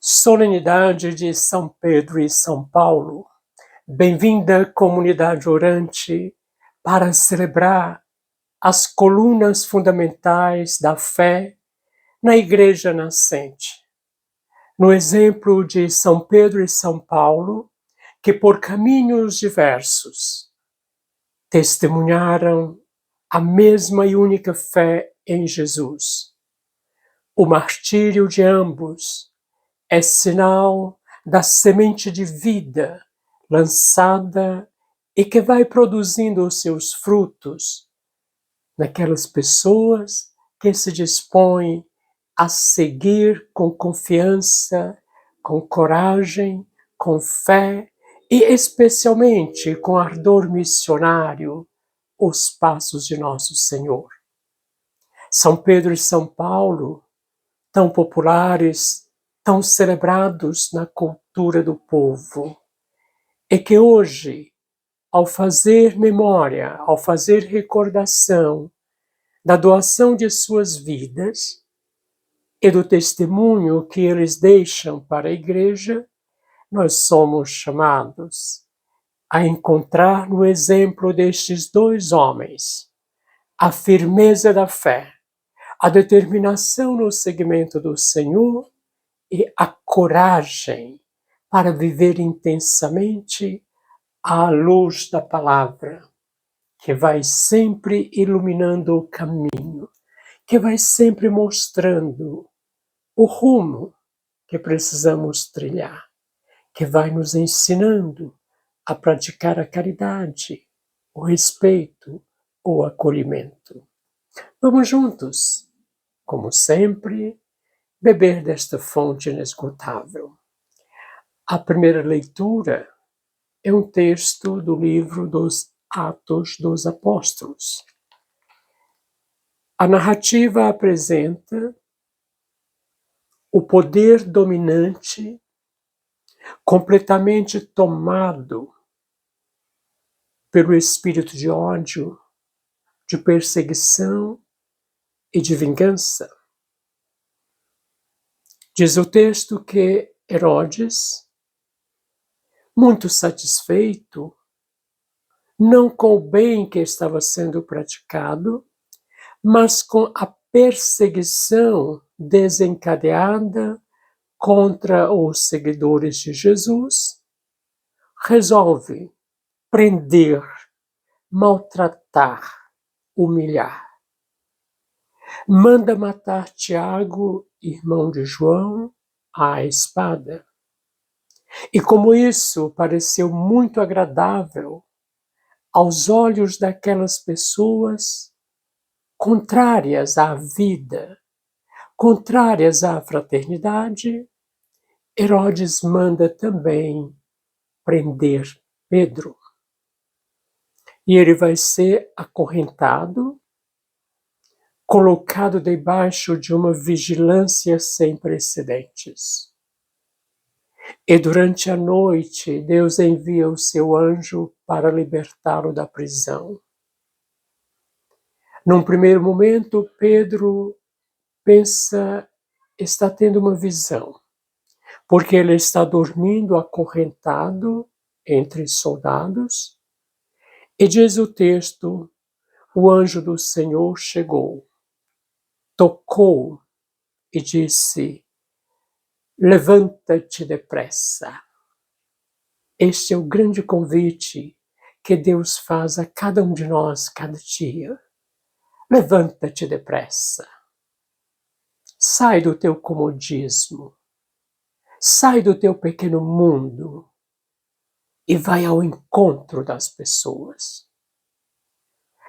Solenidade de São Pedro e São Paulo. Bem-vinda, comunidade orante, para celebrar as colunas fundamentais da fé na Igreja nascente. No exemplo de São Pedro e São Paulo, que por caminhos diversos testemunharam a mesma e única fé em Jesus. O martírio de ambos é sinal da semente de vida lançada e que vai produzindo os seus frutos naquelas pessoas que se dispõem a seguir com confiança, com coragem, com fé e especialmente com ardor missionário os passos de nosso Senhor. São Pedro e São Paulo, tão populares, tão celebrados na cultura do povo, e que hoje, ao fazer memória, ao fazer recordação da doação de suas vidas e do testemunho que eles deixam para a Igreja, nós somos chamados a encontrar no exemplo destes dois homens a firmeza da fé, a determinação no seguimento do Senhor e a coragem para viver intensamente à luz da palavra, que vai sempre iluminando o caminho, que vai sempre mostrando o rumo que precisamos trilhar, que vai nos ensinando a praticar a caridade, o respeito, o acolhimento. Vamos juntos, como sempre, beber desta fonte inesgotável. A primeira leitura é um texto do livro dos Atos dos Apóstolos. A narrativa apresenta o poder dominante completamente tomado pelo espírito de ódio, de perseguição e de vingança. Diz o texto que Herodes, muito satisfeito, não com o bem que estava sendo praticado, mas com a perseguição desencadeada contra os seguidores de Jesus, resolve prender, maltratar, humilhar. Manda matar Tiago, irmão de João, à espada. E como isso pareceu muito agradável aos olhos daquelas pessoas contrárias à vida, contrárias à fraternidade, Herodes manda também prender Pedro. E ele vai ser acorrentado, colocado debaixo de uma vigilância sem precedentes. E durante a noite, Deus envia o seu anjo para libertá-lo da prisão. Num primeiro momento, Pedro pensa, está tendo uma visão, porque ele está dormindo acorrentado entre soldados, e diz o texto, o anjo do Senhor chegou, tocou e disse, levanta-te depressa. Este é o grande convite que Deus faz a cada um de nós, cada dia. Levanta-te depressa. Sai do teu comodismo. Sai do teu pequeno mundo e vai ao encontro das pessoas.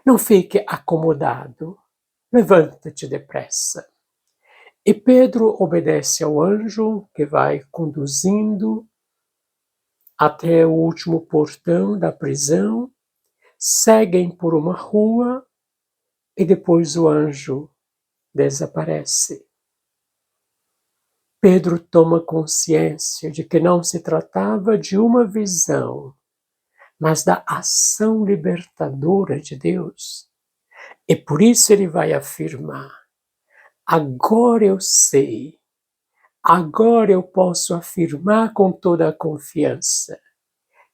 Não fique acomodado. Levanta-te depressa. E Pedro obedece ao anjo que vai conduzindo até o último portão da prisão, seguem por uma rua e depois o anjo desaparece. Pedro toma consciência de que não se tratava de uma visão, mas da ação libertadora de Deus. E por isso ele vai afirmar, agora eu sei agora eu posso afirmar com toda a confiança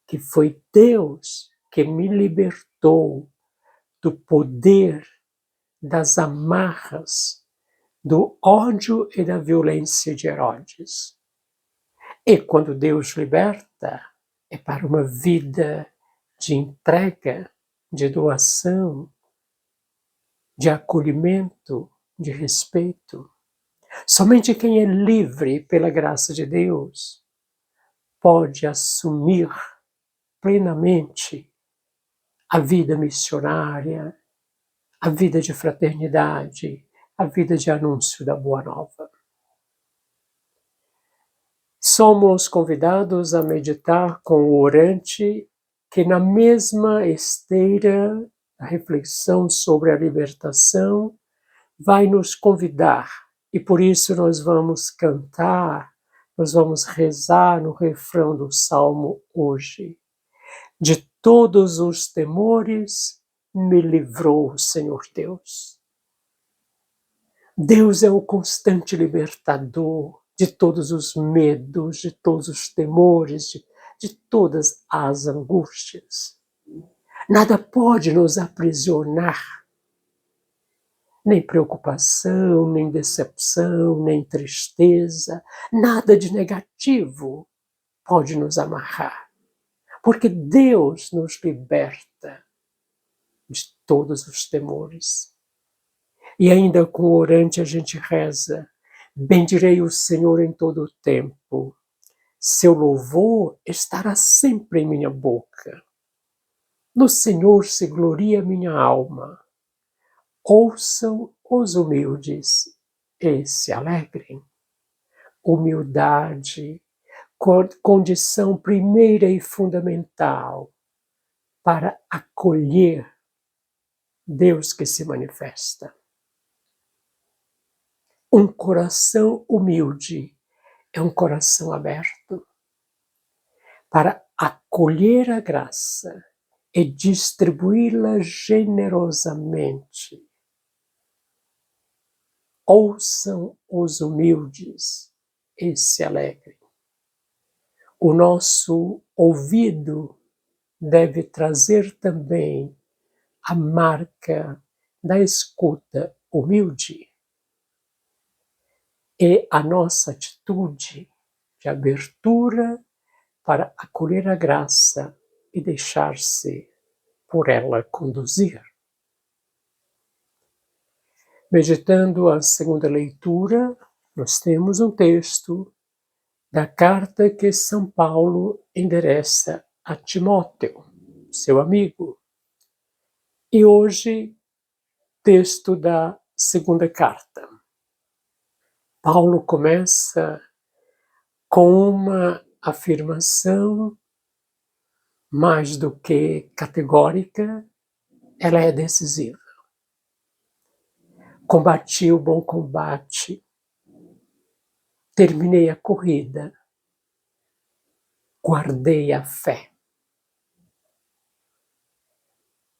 que foi Deus que me libertou do poder, das amarras, do ódio e da violência de Herodes. E quando Deus liberta, é para uma vida de entrega, de doação, de acolhimento, de respeito. Somente quem é livre pela graça de Deus pode assumir plenamente a vida missionária, a vida de fraternidade, a vida de anúncio da Boa Nova. Somos convidados a meditar com o orante que na mesma esteira da reflexão sobre a libertação vai nos convidar, e por isso nós vamos cantar, nós vamos rezar no refrão do Salmo hoje. De todos os temores me livrou o Senhor Deus. Deus é o constante libertador de todos os medos, de todos os temores, de todas as angústias. Nada pode nos aprisionar, nem preocupação, nem decepção, nem tristeza, nada de negativo pode nos amarrar, porque Deus nos liberta de todos os temores. E ainda com o orante a gente reza: bendirei o Senhor em todo o tempo, seu louvor estará sempre em minha boca. No Senhor se gloria minha alma. Ouçam os humildes e se alegrem. Humildade, condição primeira e fundamental para acolher Deus que se manifesta. Um coração humilde é um coração aberto para acolher a graça e distribuí-la generosamente. Ouçam os humildes e se alegrem. O nosso ouvido deve trazer também a marca da escuta humilde. E a nossa atitude de abertura para acolher a graça e deixar-se por ela conduzir. Meditando a segunda leitura, nós temos um texto da carta que São Paulo endereça a Timóteo, seu amigo. E hoje, texto da segunda carta. Paulo começa com uma afirmação mais do que categórica, ela é decisiva. Combati o bom combate, terminei a corrida, guardei a fé.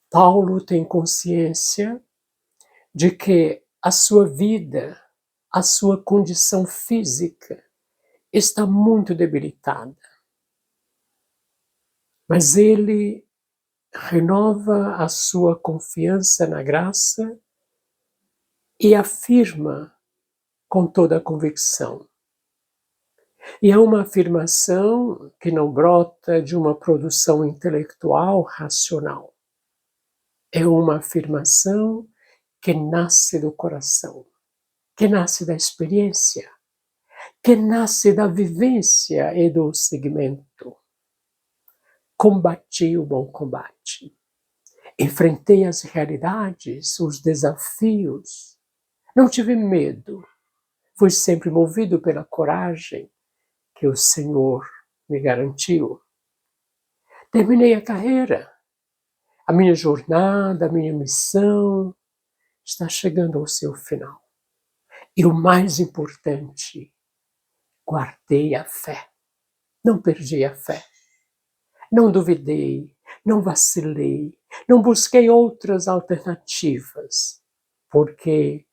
Paulo tem consciência de que a sua vida, a sua condição física está muito debilitada. Mas ele renova a sua confiança na graça e afirma com toda a convicção. E é uma afirmação que não brota de uma produção intelectual racional. É uma afirmação que nasce do coração, que nasce da experiência, que nasce da vivência e do segmento. Combati o bom combate. Enfrentei as realidades, os desafios. Não tive medo. Fui sempre movido pela coragem que o Senhor me garantiu. Terminei a carreira. A minha jornada, a minha missão está chegando ao seu final. E o mais importante, guardei a fé. Não perdi a fé. Não duvidei, não vacilei, não busquei outras alternativas, porque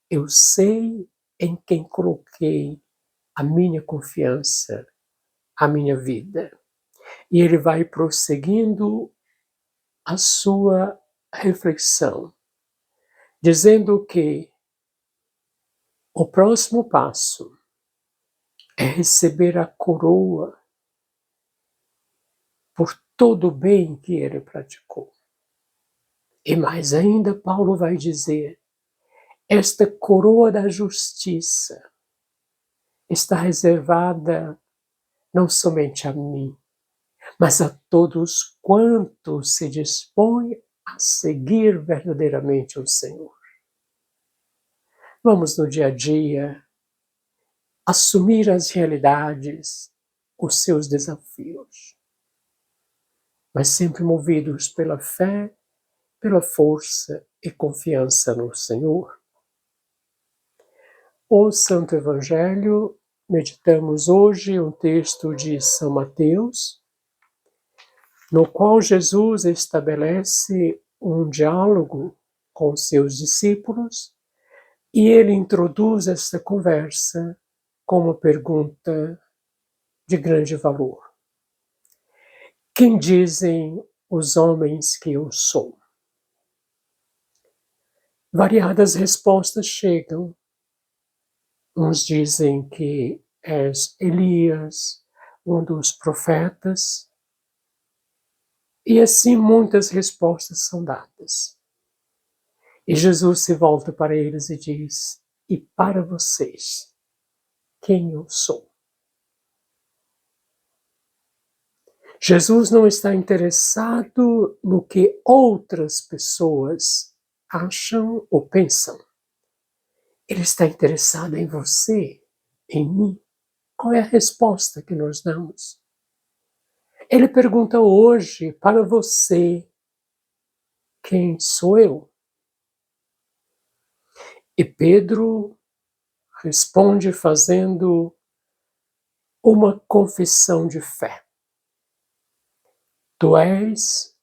eu sei em quem coloquei a minha confiança, a minha vida. E ele vai prosseguindo a sua reflexão, dizendo que o próximo passo é receber a coroa por todo o bem que ele praticou. E mais ainda, Paulo vai dizer: esta coroa da justiça está reservada não somente a mim, mas a todos quantos se dispõem a seguir verdadeiramente o Senhor. Vamos no dia a dia assumir as realidades, os seus desafios, mas sempre movidos pela fé, pela força e confiança no Senhor. O Santo Evangelho, meditamos hoje um texto de São Mateus, no qual Jesus estabelece um diálogo com seus discípulos e ele introduz esta conversa com uma pergunta de grande valor. Quem dizem os homens que eu sou? Variadas respostas chegam. Uns dizem que és Elias, um dos profetas, e assim muitas respostas são dadas. E Jesus se volta para eles e diz: e para vocês, quem eu sou? Jesus não está interessado no que outras pessoas acham ou pensam. Ele está interessado em você, em mim. Qual é a resposta que nós damos? Ele pergunta hoje para você: quem sou eu? E Pedro responde fazendo uma confissão de fé. Tu és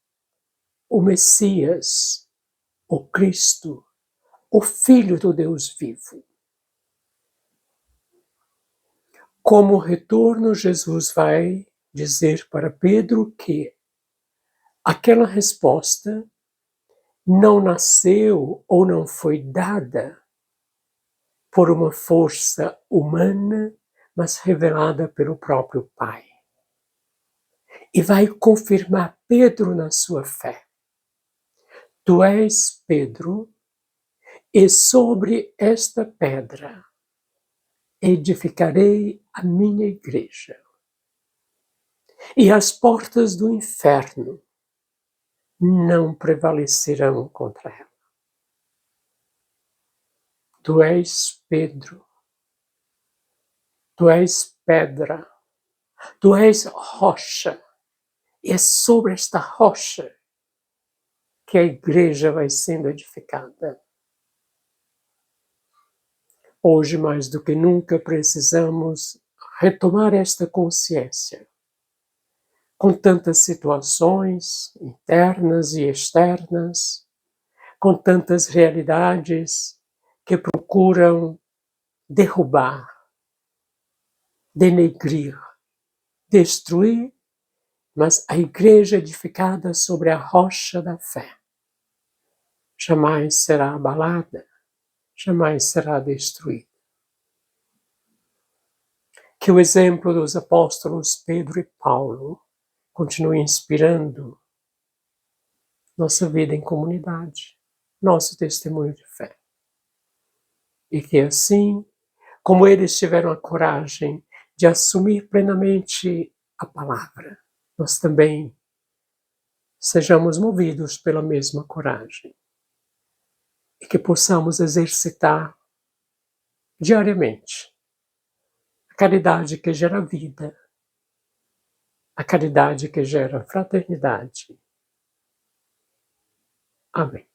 o Messias, o Cristo, o Filho do Deus vivo. Como retorno, Jesus vai dizer para Pedro que aquela resposta não nasceu ou não foi dada por uma força humana, mas revelada pelo próprio Pai. E vai confirmar Pedro na sua fé. Tu és Pedro, e sobre esta pedra edificarei a minha igreja. E as portas do inferno não prevalecerão contra ela. Tu és Pedro, tu és pedra, tu és rocha, e é sobre esta rocha que a igreja vai sendo edificada. Hoje, mais do que nunca, precisamos retomar esta consciência. Com tantas situações internas e externas, com tantas realidades que procuram derrubar, denegrir, destruir, mas a igreja edificada sobre a rocha da fé jamais será abalada, jamais será destruída. Que o exemplo dos apóstolos Pedro e Paulo continue inspirando nossa vida em comunidade, nosso testemunho de fé. E que assim, como eles tiveram a coragem de assumir plenamente a palavra, nós também sejamos movidos pela mesma coragem. E que possamos exercitar diariamente a caridade que gera vida, a caridade que gera fraternidade. Amém.